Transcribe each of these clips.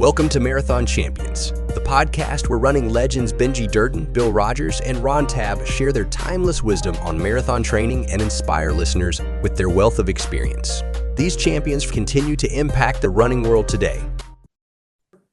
Welcome to Marathon Champions, the podcast where running legends Benji Durden, Bill Rogers, and Ron Tabb share their timeless wisdom on marathon training and inspire listeners with their wealth of experience. These champions continue to impact the running world today.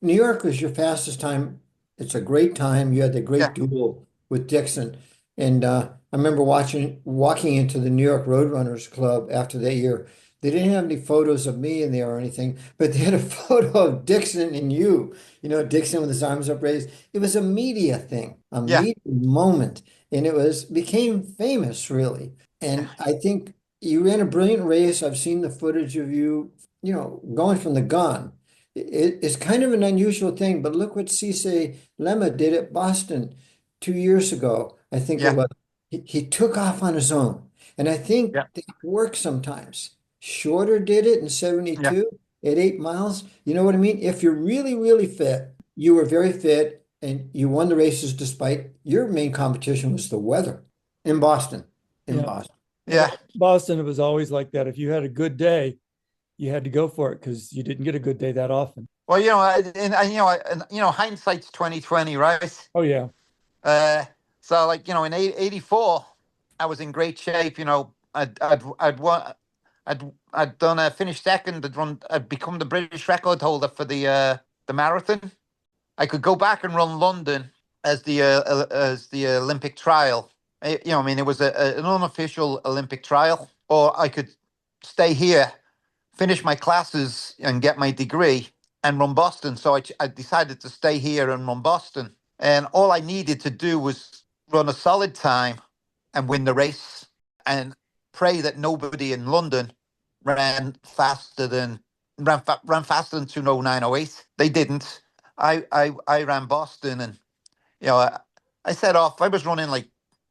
New York was your fastest time. It's a great time. You had the great duel with Dixon. And I remember walking into the New York Roadrunners Club after that year. They didn't have any photos of me in there or anything, but they had a photo of Dixon and you, Dixon with his arms upraised. It was a media thing, a media moment. And became famous, really. And I think you ran a brilliant race. I've seen the footage of you, going from the gun. It's kind of an unusual thing, but look what Cisse Lemma did at Boston 2 years ago. I think it was. He took off on his own. And I think that works sometimes. Shorter did it in 72 at 8 miles. You know what I mean? If you're really, really fit, you were very fit and you won the races despite your main competition was the weather in Boston. Boston. Yeah. Boston, it was always like that. If you had a good day, you had to go for it because you didn't get a good day that often. Well, hindsight's 2020, right? Oh yeah. So in 84, I was in great shape. I'd done a finished second. I'd become the British record holder for the marathon. I could go back and run London as the Olympic trial. It was an unofficial Olympic trial, or I could stay here, finish my classes, and get my degree and run Boston. So I decided to stay here and run Boston, and all I needed to do was run a solid time and win the race, and pray that nobody in London ran faster than 2:09:08. They didn't. I ran Boston, and I set off. I was running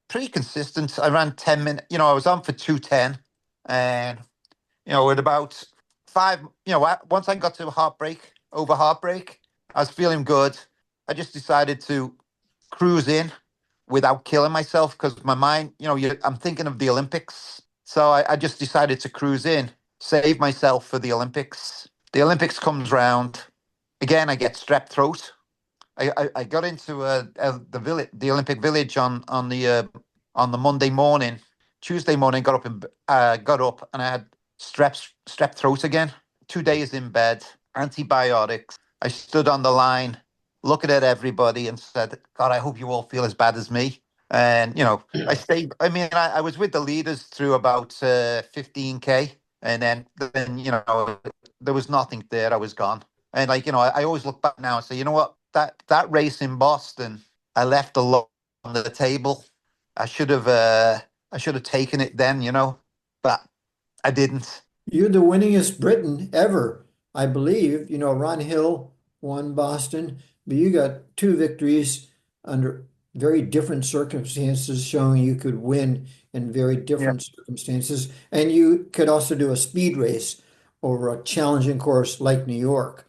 pretty consistent. I ran 10 minutes. I was on for 2:10, and at about 5. Once I got to Heartbreak, I was feeling good. I just decided to cruise in without killing myself because my mind, I'm thinking of the Olympics. So I just decided to cruise in, save myself for the Olympics. The Olympics comes round. Again, I get strep throat. I got into the Olympic Village on the Monday morning. Tuesday morning, got up and I had strep throat again. 2 days in bed, antibiotics. I stood on the line, looking at everybody and said, God, I hope you all feel as bad as me. And, I stayed, I was with the leaders through about 15K. And then, there was nothing there. I was gone. And I always look back now and say, you know what, that race in Boston, I left a lot on the table. I should have taken it then, but I didn't. You're the winningest Briton ever, I believe. Ron Hill won Boston, but you got 2 victories under very different circumstances, showing you could win in very different circumstances. And you could also do a speed race over a challenging course like New York.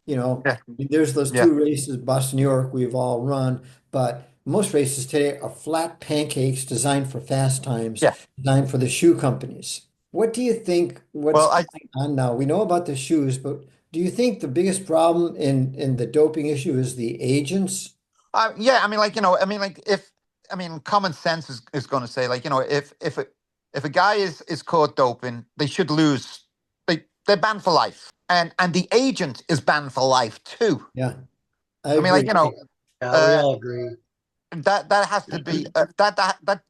There's those 2 races, Boston, New York, we've all run, but most races today are flat pancakes designed for fast times, designed for the shoe companies. What do you think what's going on now? We know about the shoes, but do you think the biggest problem in the doping issue is the agents? Common sense is going to say, if a guy is caught doping, they should lose. They're banned for life, and the agent is banned for life too. Yeah, we all agree. That has to be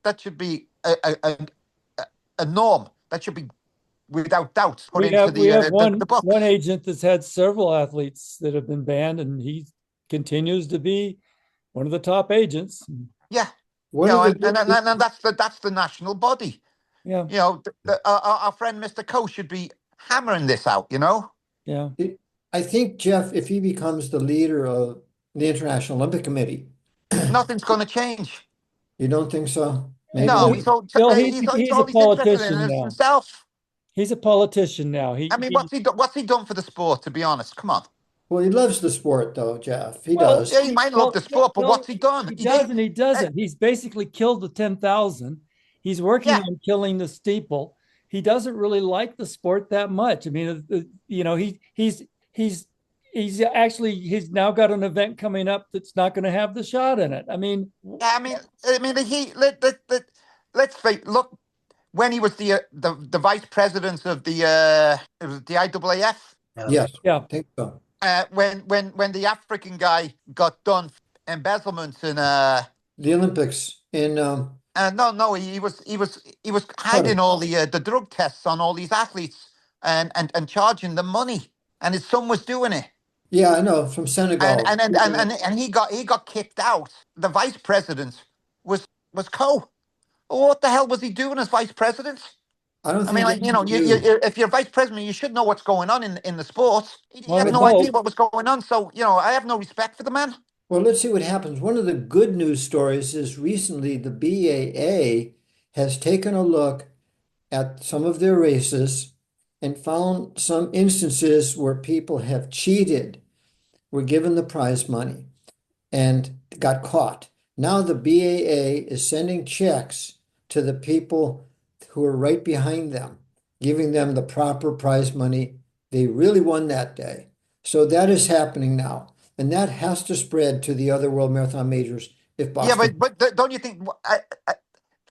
that should be a norm. That should be without doubt put into the book. One agent that's had several athletes that have been banned, and he continues to be one of the top agents. Yeah, and that's the national body. Yeah, our friend Mr. Coe should be hammering this out. Yeah, I think, Geoff, if he becomes the leader of the International Olympic Committee, nothing's going to change. You don't think so? Maybe. No, he's a politician now. Himself. He's a politician now. What's he done for the sport? To be honest, come on. Well, he loves the sport, though, Geoff. He does. Yeah, he might love the sport, but what's he done? He does and he doesn't. He's basically killed the 10,000. He's working on killing the steeple. He doesn't really like the sport that much. He's he's now got an event coming up that's not going to have the shot in it. I mean, let's face. Look, when he was the vice president of it was the IAAF. Yes, yeah, I think so. When the African guy got done for embezzlement and The Olympics in no, he was hiding all the drug tests on all these athletes and charging them money, and his son was doing it. yeah, I know, from and Senegal. and and and, and he got kicked out. The vice president was Coe. Well, what the hell was he doing as vice president? I don't I mean, think like, any if you're vice president, you should know what's going on in the sports. He One had would no idea hope. what was going on. So, I have no respect for the man. Well, let's see what happens. One of the good news stories is recently the BAA has taken a look at some of their races and found some instances where people have cheated, were given the prize money, and got caught. Now the BAA is sending checks to the people who are right behind them, giving them the proper prize money they really won that day. So that is happening now. And that has to spread to the other World Marathon majors if Yeah, Boston. but don't you think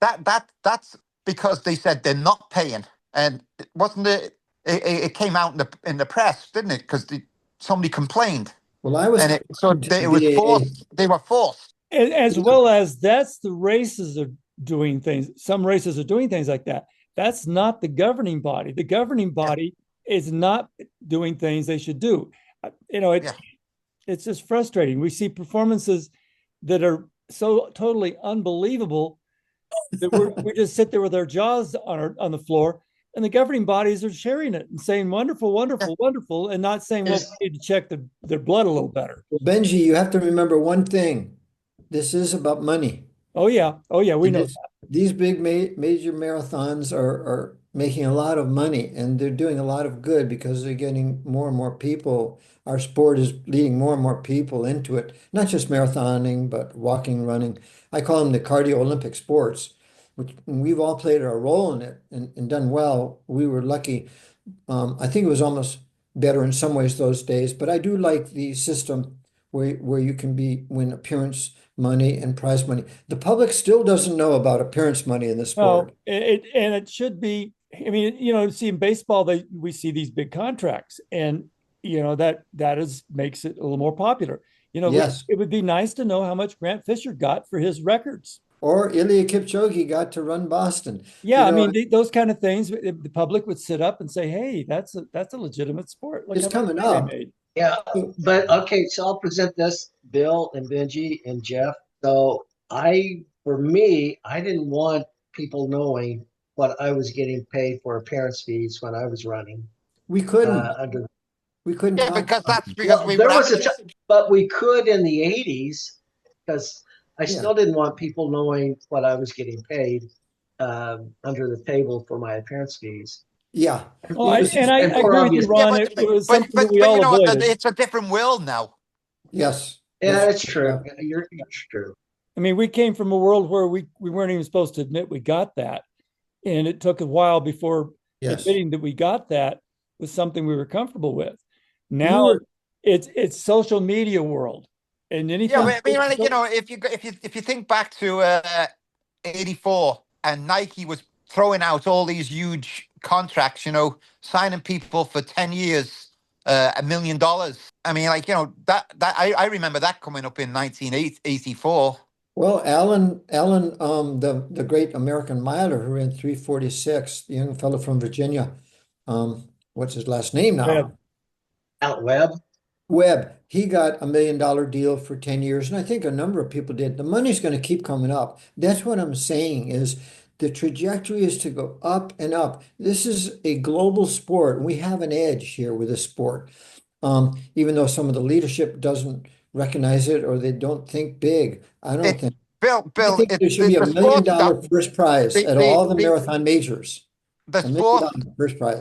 that's because they said they're not paying, and wasn't it? It came out in the press, didn't it? Because somebody complained, Well, I was and talking to it the was BAA. forced. They were forced. As well as that's the races are doing things. Some races are doing things like that. That's not the governing body. The governing body is not doing things they should do. It's just frustrating. We see performances that are so totally unbelievable that we just sit there with our jaws on the floor, and the governing bodies are sharing it and saying wonderful, wonderful, wonderful, and not saying, well, we need to check their blood a little better. Well, Benji, you have to remember one thing. This is about money. Oh yeah, we know. These big major marathons are making a lot of money, and they're doing a lot of good because they're getting more and more people. Our sport is leading more and more people into it, not just marathoning, but walking, running. I call them the cardio Olympic sports, which we've all played our role in it and done well. We were lucky. I think it was almost better in some ways those days, but I do like the system where you can win appearance money and prize money. The public still doesn't know about appearance money in the sport. It should be. I mean, see in baseball, we see these big contracts, and that makes it a little more popular. Yes. It would be nice to know how much Grant Fisher got for his records. Or Ilya Kipchoge got to run Boston. Yeah, I mean, those kind of things. The public would sit up and say, "Hey, that's a legitimate sport." It's coming up. Yeah, but okay, so I'll present this, Bill and Benji and Geoff. So for me, I didn't want people knowing what I was getting paid for appearance fees when I was running. We couldn't. We couldn't. Yeah, but we could in the 80s because I still didn't want people knowing what I was getting paid under the table for my appearance fees. Yeah. Oh, I agree with you, Ron. It was something that we all avoided. It's a different world now. Yes. Yeah, that's true. You're true. I mean, we came from a world where we weren't even supposed to admit we got that. And it took a while before admitting that we got that was something we were comfortable with. Now it's social media world. And anything. Yeah, if you think back to 84 and Nike was throwing out all these huge contracts, signing people for 10 years, $1 million. I mean, I remember that coming up in 1984. Well, Alan, the great American miler who ran 3:46, the young fellow from Virginia. What's his last name now? Webb. He got $1 million deal for 10 years, and I think a number of people did. The money's going to keep coming up. That's what I'm saying is the trajectory is to go up and up. This is a global sport, and we have an edge here with this sport. Even though some of the leadership doesn't recognize it or they don't think big. I don't think. Bill, I think there should be $1 million first prize at all the marathon majors. The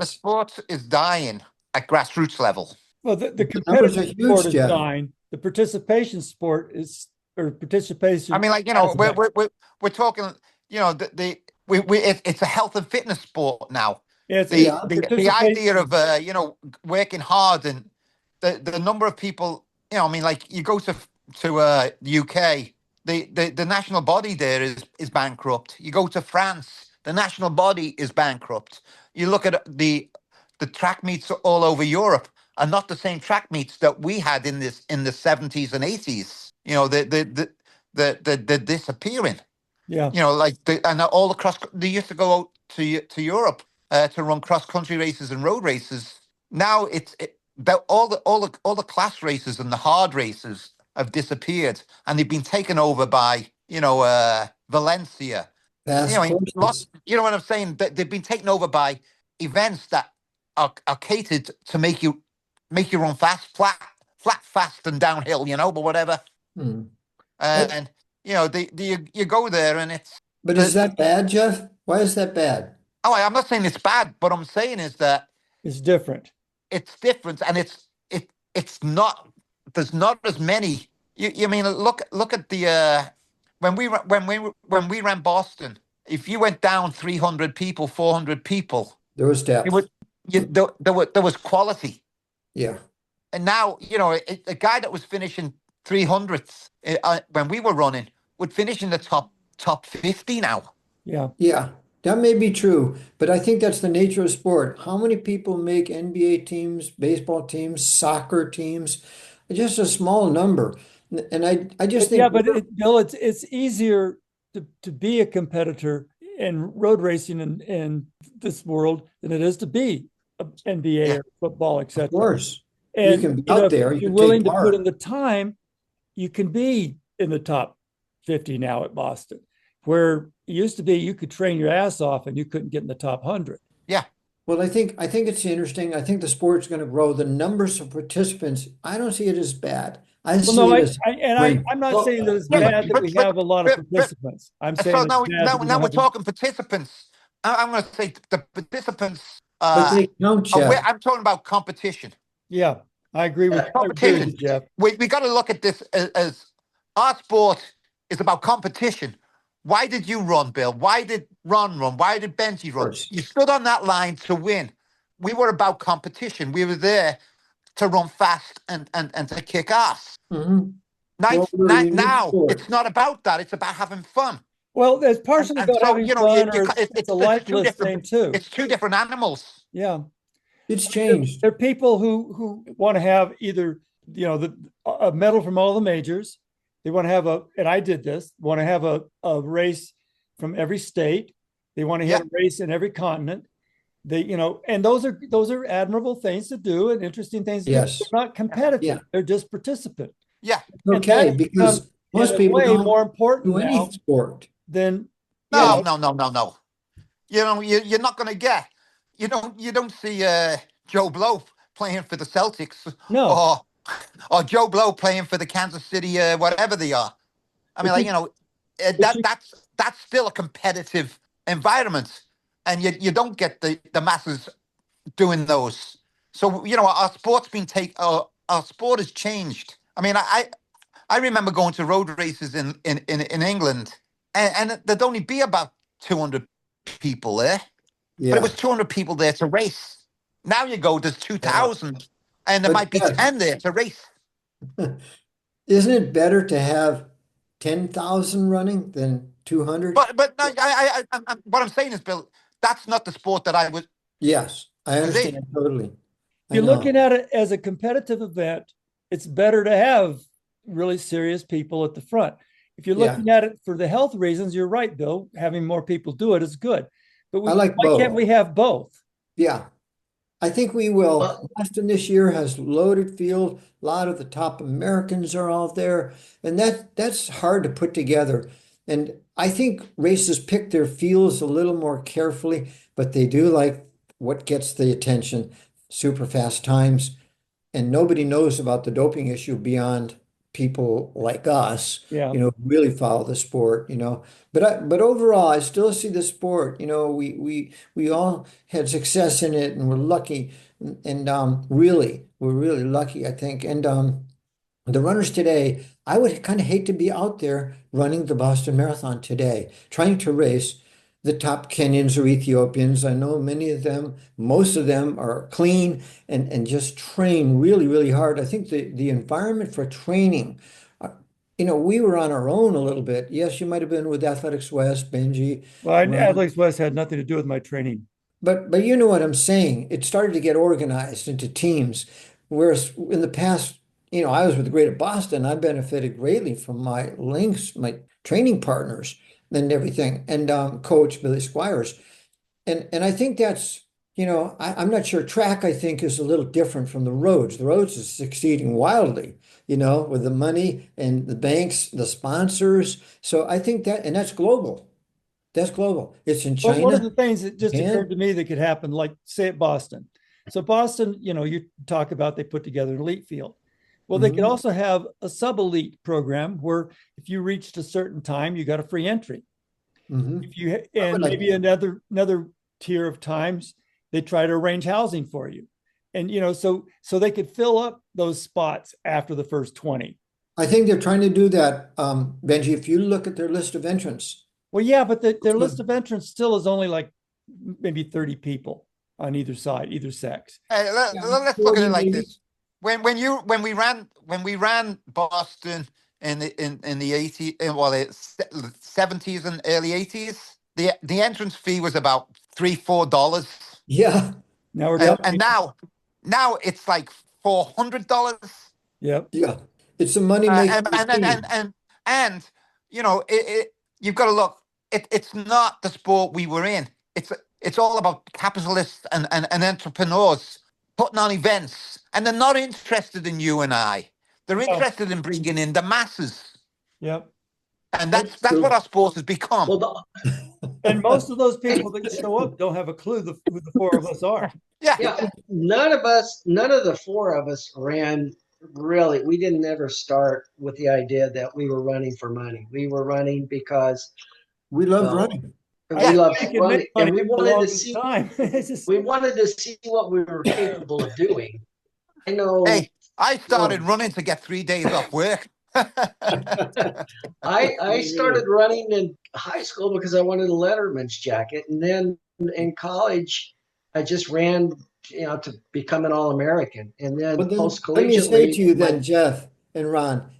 sport is dying at grassroots level. Well, the competitive sport is dying. The participation sport is, or participation. I mean, we're talking. It's a health and fitness sport now. Yeah, the idea of working hard and the number of people, I mean, like you go to the UK, the national body there is bankrupt. You go to France, the national body is bankrupt. You look at the track meets all over Europe are not the same track meets that we had in the 70s and 80s. They're disappearing. Yeah. Like and all across they used to go out to Europe to run cross country races and road races. Now all the class races and the hard races have disappeared, and they've been taken over by Valencia. Fast courses. You know what I'm saying? They've been taken over by events that are catered to make you run fast, flat, fast, and downhill. But whatever. Hmm. And you go there, and it's. But is that bad, Geoff? Why is that bad? Oh, I'm not saying it's bad, but I'm saying is that It's different. it's different, and it's not. There's not as many. You mean look at the when we ran Boston. If you went down 300 people, 400 people, There was depth. there was quality. Yeah. And now a guy that was finishing 300th when we were running would finish in the top 50 now. Yeah. Yeah, that may be true, but I think that's the nature of sport. How many people make NBA teams, baseball teams, soccer teams? Just a small number. And I just think, Yeah, but Bill, it's easier to be a competitor in road racing in this world than it is to be an NBA or football, etc. of course, And you can be out there, if you you're can willing take to put part. in the time, you can be in the top 50 now at Boston, where it used to be you could train your ass off and you couldn't get in the top 100. Yeah. Well, I think it's interesting. I think the sport's going to grow. The numbers of participants, I don't see it as bad. I Well, see no, it as great. I'm not saying that it's Yeah, bad that we have a lot of but- participants. I'm saying So it's now, bad now, that we now don't we're have talking participants. I'm going to say the participants. But they count, Geoff. I'm talking about competition. Yeah, I agree with Competition. you, Geoff. We got to look at this as our sport is about competition. Why did you run, Bill? Why did Ron run? Why did Benji run? course. You stood on that line to win. We were about competition. We were there to run fast and to kick ass. Mhm. Now, Well, we're a unique now sport. it's not about that. It's about having fun. Well, it's partially And about so, having fun, or it's a it's two lifeless thing different. too. It's two different animals. Yeah. It's changed. There are people who want to have either a medal from all the majors. They want to have and I did this. Want to have a race from every state. They want to have a race in every continent. And those are admirable things to do and interesting things to do. Yes. They're not competitive. Yeah. They're just participant. Yeah. And Okay, that's because become, most in a people way, don't more important do any now sport. than No. You're not going to get. You don't see Joe Blow playing for the Celtics no. or Joe Blow playing for the Kansas City whatever they are. I mean, that's still a competitive environment, and you don't get the masses doing those. So our sport's been our sport has changed. I mean, I remember going to road races in England, and there'd only be about 200 people there. But Yeah. it was 200 people there to race. Now you go, there's 2,000, and there But might be yes. 10 there to race. Isn't it better to have 10,000 running than 200? But no, what I'm saying is, Bill, that's not the sport that I was. Yes, I understand totally. If you're looking at it as a competitive event, it's better to have really serious people at the front. If you're looking at it for the health reasons, you're right, Bill. Having more people do it is good. But I like why can't both. we have both? Yeah, I think we will. Boston this year has loaded field. A lot of the top Americans are out there, and that's hard to put together. And I think races pick their fields a little more carefully, but they do like what gets the attention, super fast times. And nobody knows about the doping issue beyond people like us, Yeah. who really follow the sport, But overall, I still see the sport. We all had success in it, and we're lucky. And we're really lucky, I think. And the runners today, I would kind of hate to be out there running the Boston Marathon today, trying to race the top Kenyans or Ethiopians. I know many of them, most of them are clean and just train really, really hard. I think the environment for training, uh, we were on our own a little bit. Yes, you might have been with Athletics West, Benji, Well, Ron, Athletics West had nothing to do with my training. but you know what I'm saying. It started to get organized into teams. Whereas in the past, I was with the Greater Boston. I benefited greatly from my links, my training partners, and everything, and Coach Billy Squires. And I think that's, I'm not sure. Track, I think, is a little different from the roads. The roads is succeeding wildly, with the money and the banks, the sponsors. So I think and that's global. That's global. It's in Well, one of China, the things that just occurred Japan. to me that could happen, like say at Boston. So Boston, you talk about they put together an elite field. Well, they could Mhm. also have a sub-elite program where if you reached a certain time, you got a free entry. Mhm. If you I would and like maybe that. another tier of times, they try to arrange housing for you. And so they could fill up those spots after the first 20. I think they're trying to do that, Benji. If you look at their list of entrants, Well, yeah, but their list good. of entrants still is only like maybe 30 people on either side, either sex. Hey, Yeah, let's look at it 40 like maybe. this. When we ran Boston in the 80s, well, the 70s and early 80s, the entrance fee was about $3-4. Yeah, Now we're down. And now it's like $400. Yep. yeah. It's a money-making And and and and machine. and, and you've got to look. It's not the sport we were in. It's all about capitalists and entrepreneurs putting on events, and they're not interested in you and I. They're No. interested in bringing in the masses, Yep. and That's that's what true. our sport has become. Well, And most of those people that show up don't have a clue who the four of us are. Yeah, yeah, none of the four of us ran really. We didn't ever start with the idea that we were running for money. We were running because, We loved well, running. I we yeah. didn't loved think you could make running, money and we for the wanted to longest see time. It's just, we wanted to see what we were capable of doing. I know. Hey, I started Um, running to get 3 days off work. I started running in high school because I wanted a letterman's jacket, and then in college, I just ran, to become an All-American, and then Well, then post let me say collegiately, to you my then, Jeff and Ron,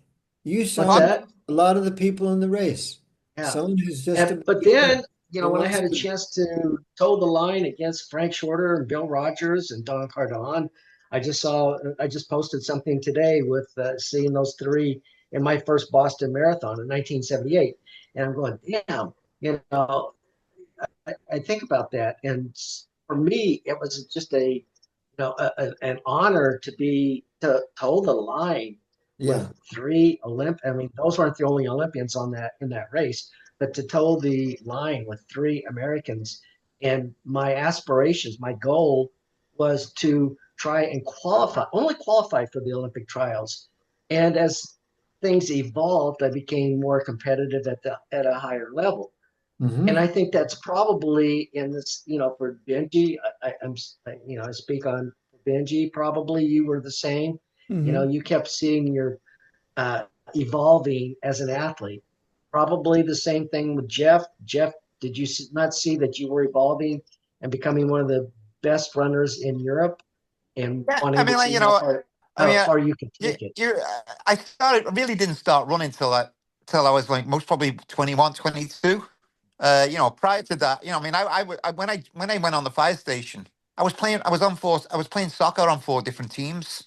you what's sound Well, like that? a lot of the people in the race. Yeah, Someone who's just and a but beginner then and when I wants had a to. chance to toe the line against Frank Shorter and Bill Rogers and Don Cardon, I just posted something today with seeing those three in my first Boston Marathon in 1978, and I'm going, damn, I think about that, and for me, it was just an honor to hold the line with Yeah. three Olymp. I mean, those weren't the only Olympians on that in that race, but to toe the line with three Americans, and my aspirations, my goal was to try and only qualify for the Olympic trials, and as things evolved, I became more competitive at a higher level. And Hmm. I think that's probably in this, for Benji, I speak on Benji, probably you were the same. mhm. You kept seeing your uh, evolving as an athlete. Probably the same thing with Geoff. Geoff, did you not see that you were evolving and becoming one of the best runners in Europe and yeah. I wanting to mean, like, see I how mean, far you could you, take it? you, I really didn't start running till I was like most probably 21, 22. Prior to that, I mean, when I went on the fire station, I was playing soccer on four different teams.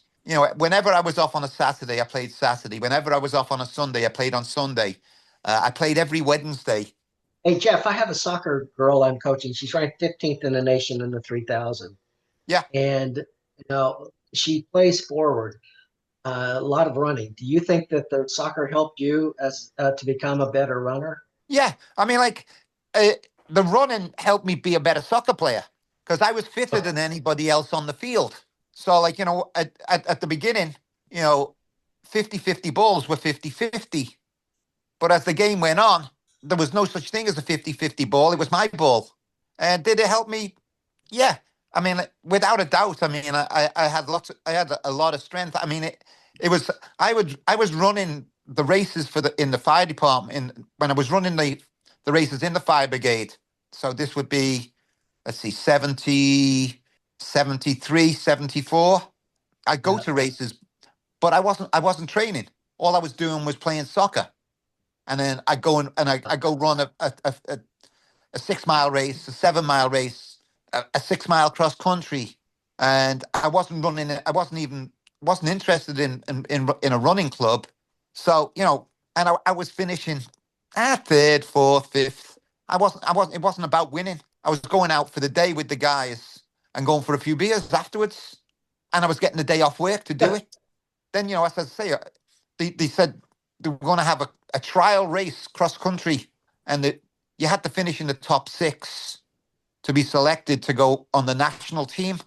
Whenever I was off on a Saturday, I played Saturday. Whenever I was off on a Sunday, I played on Sunday. I played every Wednesday. Hey, Geoff, I have a soccer girl I'm coaching. She's ranked 15th in the nation in the 3,000. Yeah, And she plays forward, a lot of running. Do you think that the soccer helped you as to become a better runner? yeah. I mean, like, uh, the running helped me be a better soccer player because I was fitter than anybody else on the field. So, like, at the beginning, you know, 50-50 balls were 50-50. But as the game went on, there was no such thing as a 50-50 ball. It was my ball. And did it help me? Yeah. I mean, without a doubt. I mean, I had a lot of strength. I mean, it was, I was running the races in the fire department when I was running the races in the fire brigade. So this would be, let's see, 70, 73, 74. I go to races, but I wasn't training. All I was doing was playing soccer. And then I go and I go run a 6 mile race, a 7 mile race, a 6 mile cross country. And I wasn't running it. I wasn't interested in a running club. So, and I was finishing third, fourth, fifth. It wasn't about winning. I was going out for the day with the guys and going for a few beers afterwards. And I was getting the day off work to do it. Then, as I say, they said they were going to have a trial race cross country, and you had to finish in the top 6 to be selected to go on the national team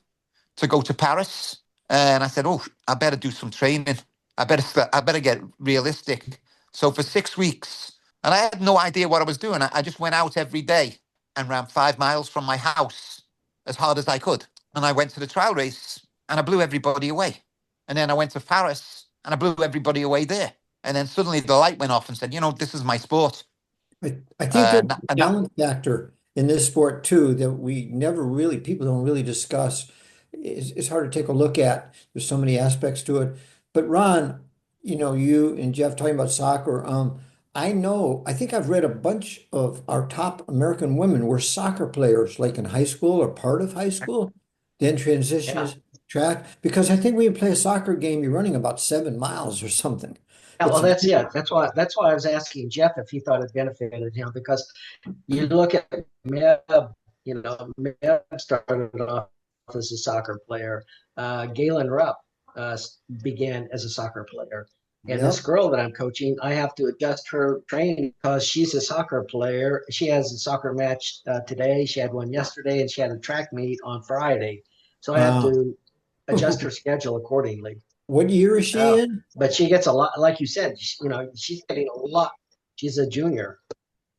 to go to Paris. And I said, oh, I better do some training. I better get realistic. So for 6 weeks, and I had no idea what I was doing. I just went out every day and ran 5 miles from my house as hard as I could. And I went to the trial race and I blew everybody away. And then I went to Paris and I blew everybody away there. And then suddenly the light went off and said, this is my sport. I think there's a talent factor in this sport too that people don't really discuss. It's hard to take a look at. There's so many aspects to it. But Ron, you and Geoff talking about soccer. I think I've read a bunch of our top American women were soccer players, like in high school or part of high school, then transitions track. Because I think when you play a soccer game, you're running about 7 miles or something. Yeah, well, that's it. That's why I was asking Geoff if he thought it benefited him, because you look at Meb, Meb started off as a soccer player. Galen Rupp began as a soccer player. And this girl that I'm coaching, I have to adjust her training because she's a soccer player. She has a soccer match today. She had one yesterday, and she had a track meet on Friday. So I have to adjust her schedule accordingly. What year is she in? But she gets a lot, like you said, she's getting a lot. She's a junior.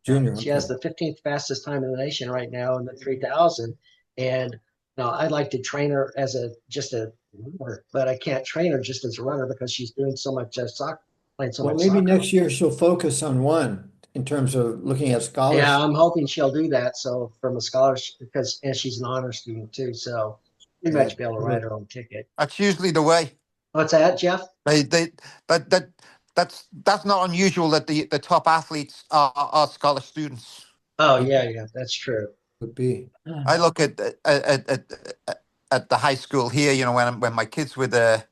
She has the 15th fastest time in the nation right now in the 3,000. And now I'd like to train her as just a runner, but I can't train her just as a runner because she's doing so much soccer, playing so much maybe soccer. next year she'll focus on one in terms of looking at scholarship. Yeah, I'm hoping she'll do that. So from a scholarship, and she's an honor student too. So pretty much be able to write her own ticket. That's usually the way. What's that, Geoff? That's not unusual that the top athletes are scholar students. Oh yeah, that's true. Would be. I look at the high school here, when my kids were there,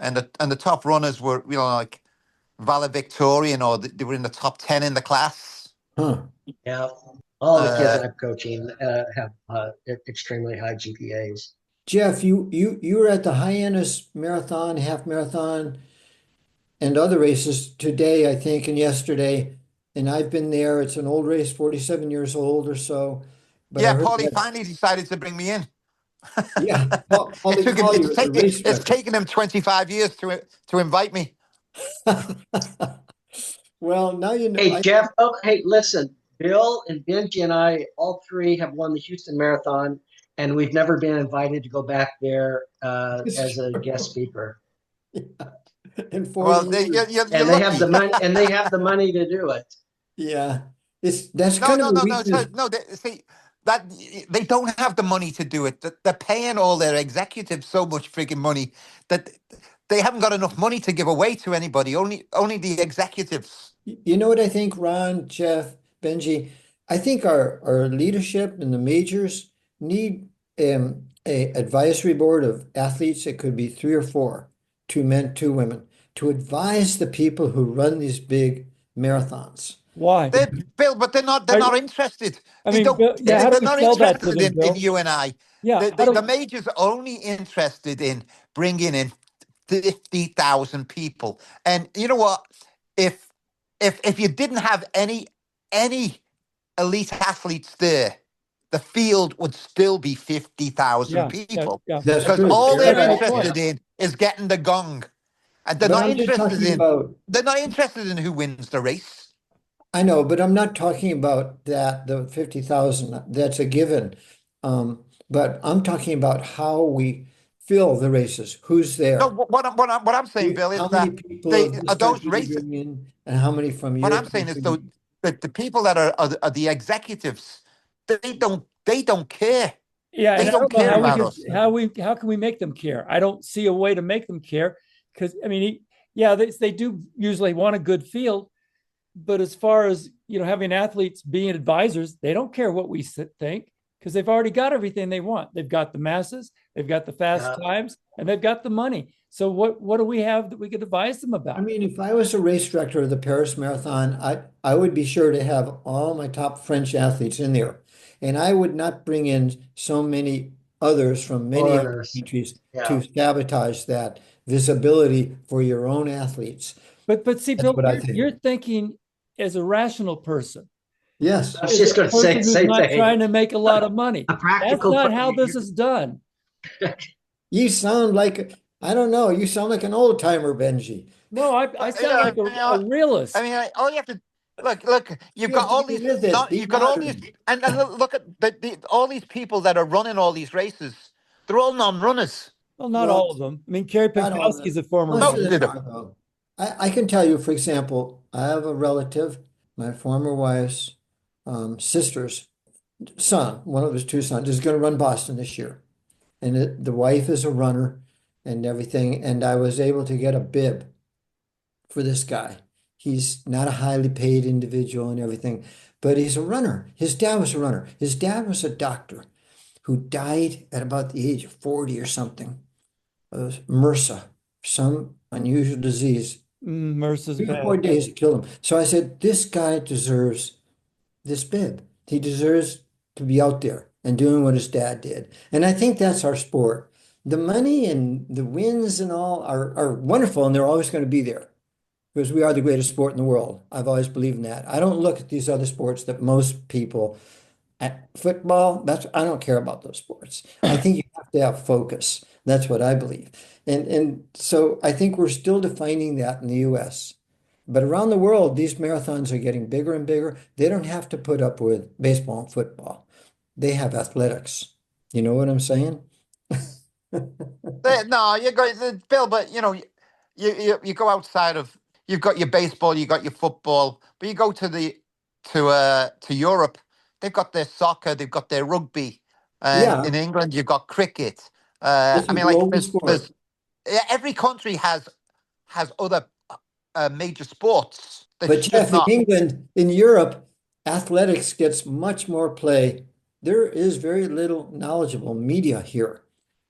and the top runners were, like valedictorian, or they were in the top 10 in the class. Huh. Yeah, all the kids that I'm coaching have extremely high GPAs. Geoff, you were at the Hyannis Marathon, half marathon, and other races today, I think, and yesterday. And I've been there. It's an old race, 47 years old or so. But yeah, Paulie finally decided to bring me in. Yeah, it's taken him 25 years to invite me. Well, now you know. Hey, Geoff. Hey, listen. Bill and Benji and I, all three, have won the Houston Marathon, and we've never been invited to go back there as a guest speaker. Yeah. They have the money, and they have the money to do it. Yeah, that's kind of a weakness. That they don't have the money to do it. They're paying all their executives so much friggin' money that they haven't got enough money to give away to anybody. Only the executives. You know what I think, Ron, Geoff, Benji? I think our leadership and the majors need a advisory board of athletes. It could be 3 or 4, 2 men, 2 women, to advise the people who run these big marathons. Why? Bill, but they're not interested. They're not interested in you and I. Yeah, the majors are only interested in bringing in 50,000 people. And you know what? If you didn't have any elite athletes there, the field would still be 50,000 people. Yeah. Because all they're interested in is getting the gong. And they're not interested in who wins the race. I know, but I'm not talking about that, the 50,000, that's a given. But I'm talking about how we fill the races, who's there. No, what I'm saying, Bill, is that those races, and how many from you? What I'm saying is that the people that are the executives, they don't care. Yeah, They and I don't don't know care how we about can us. how can we make them care? I don't see a way to make them care because I mean, yeah, they do usually want a good field, but as far as having athletes being advisors, they don't care what we think because they've already got everything they want. They've got the masses, they've got the fast times, and they've got the money. So what do we have that we could advise them I about? mean, if I was a race director of the Paris Marathon, I would be sure to have all my top French athletes in there. And I would not bring in so many others from many other Foreigners. countries Yeah. to sabotage that visibility for your own athletes. But see, That's Bill, what I you're think. thinking as a rational person, Yes. I was as just a going to say person the who's same not thing. trying to make a lot of money. A That's practical. not how this is done. You sound like, I don't know, you sound like an old timer, Benji. No, I But, sound like a I realist. mean, all you have to look. You've You have got to all be these. with it, Not be you've got all these, modern. and look at all these people that are running all these races. They're all non-runners. Well, not Well, all of them. I mean, Kerry not all of Pinkowski is them. a former Most of Most runner. of them them. are, though. I can tell you, for example, I have a relative, my former wife's sister's son, one of his two sons, is going to run Boston this year. And the wife is a runner and everything. And I was able to get a bib for this guy. He's not a highly paid individual and everything, but he's a runner. His dad was a runner. His dad was a doctor who died at about the age of 40 or something of MRSA, some unusual disease. Mercer's 3 or 4 bad. days it killed him. So I said, this guy deserves this bib. He deserves to be out there and doing what his dad did. And I think that's our sport. The money and the wins and all are wonderful, and they're always going to be there because we are the greatest sport in the world. I've always believed in that. I don't look at these other sports that most people at football, I don't care about those sports. I think you have to have focus. That's what I believe. And so I think we're still defining that in the US. But around the world, these marathons are getting bigger and bigger. They don't have to put up with baseball and football. They have athletics. You know what I'm saying? No, you're going, Bill. But you go outside of. You've got your baseball, you got your football, but you go to Europe. They've got their soccer, they've got their rugby, and Yeah, in England you've got cricket. it's I a mean, like global sport. there's every country has other major sports. But That's just Jeff, in not. England, in Europe, athletics gets much more play. There is very little knowledgeable media here.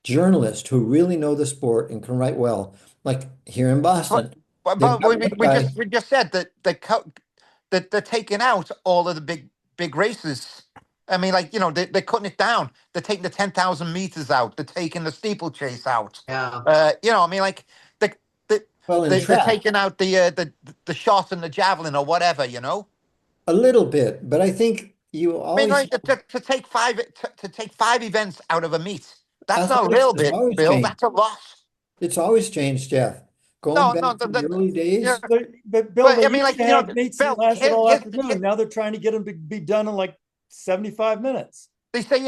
Journalists who really know the sport and can write well, like here in But, Boston. They've but got one guy. we just said that that they're taking out all of the big races. I mean, like they're cutting it down. They're taking the 10,000 meters out. They're taking the steeplechase out. Yeah. I mean, like the Well, in they're track, taking out the shot and the javelin or whatever. a little bit, but I think you I mean, always like to take five events out of a meet. That's not a athletics little has bit, always Bill. changed. That's a lot. It's always changed, Jeff. Going No, back no, to the early yeah, days, But Bill, but they I mean, used like to have meets that Bill. lasted all Here's afternoon. Now they're trying to get them to be done in like 75 minutes. They say,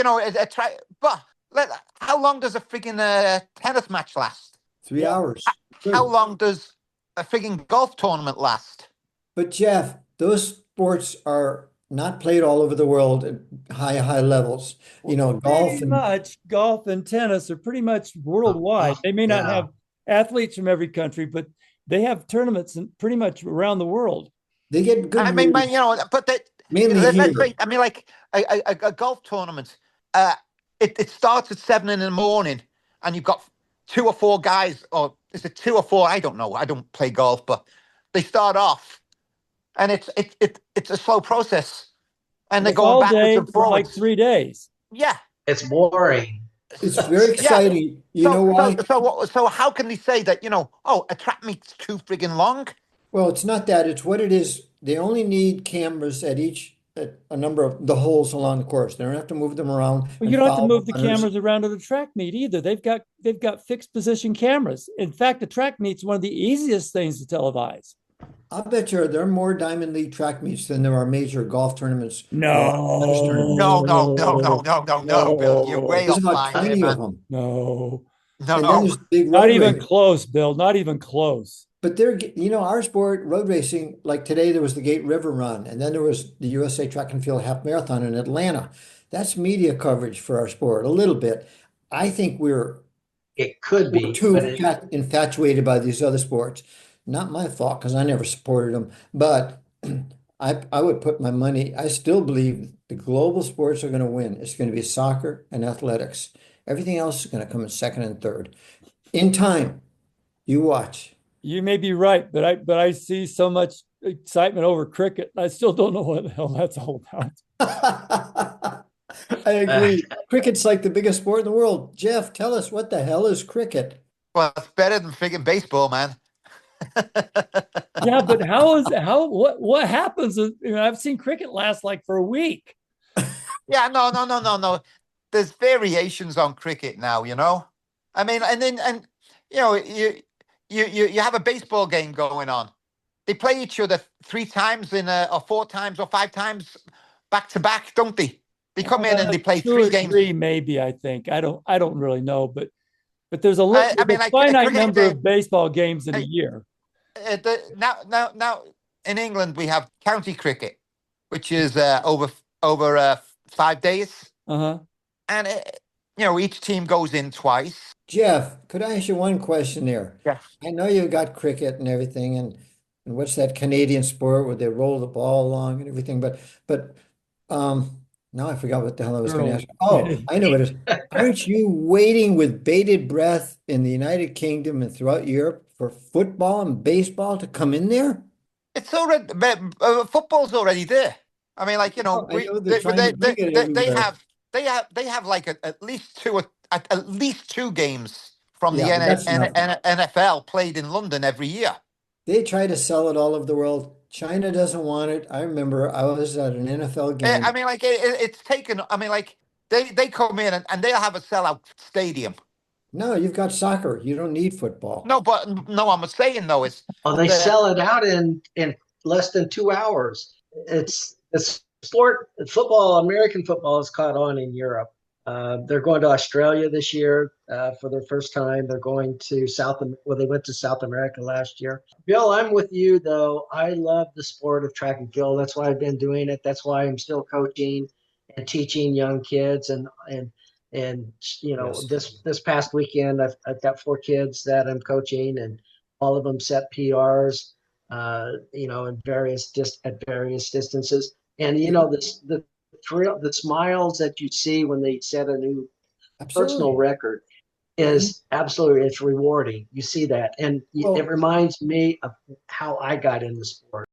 try, but how long does a frigging tennis match last? 3 hours. How True. long does a frigging golf tournament last? But Jeff, those sports are not played all over the world at high levels. You know, golf Pretty and much golf and tennis are pretty much worldwide. They may not Yeah. have athletes from every country, but they have tournaments in pretty much around the world. they get good I mean, news, but mainly let's here. say, I mean, like a golf tournament. Uh, it starts at 7 in the morning, and you've got 2 or 4 guys, or is it 2 or 4? I don't know. I don't play golf, but they start off, and it's a slow process, and they're It's going all backwards day and for like forwards. 3 days. Yeah. It's boring. It's very Yeah. exciting. You know why? So how can they say that, a track meet's too friggin' long? Well, it's not that. It's what it is. They only need cameras at a number of the holes along the course. They don't have to move them around Well, and you don't have to follow move the runners. cameras around to the track meet either. They've got fixed position cameras. In fact, the track meet's one of the easiest things to televise. I bet you there are more Diamond League track meets than there are major golf tournaments or tennis tournaments. No, Bill. You're No, way There's off about line there, 20 of man. them. no, And then No. there's the big not road even race. close, Bill. Not even close. But our sport, road racing, like today there was the Gate River Run, and then there was the USA Track and Field Half Marathon in Atlanta. That's media coverage for our sport, a little bit. I think It could we're be, too but it, infatuated by these other sports. Not my fault because I never supported them, but I would put my money. I still believe the global sports are going to win. It's going to be soccer and athletics. Everything else is going to come in second and third. In time, you watch. You may be right, but I see so much excitement over cricket. I still don't know what the hell that's all about. I agree. Cricket's like the biggest sport in the world. Geoff, tell us what the hell is cricket? Well, it's better than friggin' baseball, man. Yeah, but what happens is, I've seen cricket last like for a week. Yeah, no. There's variations on cricket now, you know. I mean, and you know, you have a baseball game going on. They play each other 3 times or 4 times or 5 times back to back, don't they? They come in and they play Two three or games. three, maybe, I think. I don't really know, but there's I there's mean, a like a finite cricket number game. of baseball games in a year. Now in England we have county cricket, which is over 5 days, Uh-huh. and you know each team goes in twice. Geoff, could I ask you one question there? Yeah. I know you've got cricket and everything, and what's that Canadian sport where they roll the ball along and everything, but now I forgot what the hell I was going to ask. Oh, I know what it is. Aren't you waiting with bated breath in the United Kingdom and throughout Europe for football and baseball to come in there? It's already football's already there. I mean, like you know, I know they're trying to bring it they everywhere. have like at least at least 2 games from the Yeah, but that's nothing. NFL played in London every year. They try to sell it all over the world. China doesn't want it. I remember I was at an NFL I game. mean, like it's taken. I mean, like they come in and they'll have a sellout stadium. No, you've got soccer. You don't need football. No, but no, I'm saying though is oh, they that sell it out in less than 2 hours. It's sport football. American football has caught on in Europe. They're going to Australia this year for their first time. They're going to well, they went to South America last year. Bill, I'm with you though. I love the sport of track and field. That's why I've been doing it. That's why I'm still coaching and teaching young kids. And you know, Yes. this past weekend, I've got 4 kids that I'm coaching, and all of them set PRs. You know, at various distances. And you know, the thrill, the smiles that you see when they set a new personal Absolutely. record is absolutely, it's rewarding. You see that, and it Well, reminds me of how I got into sport.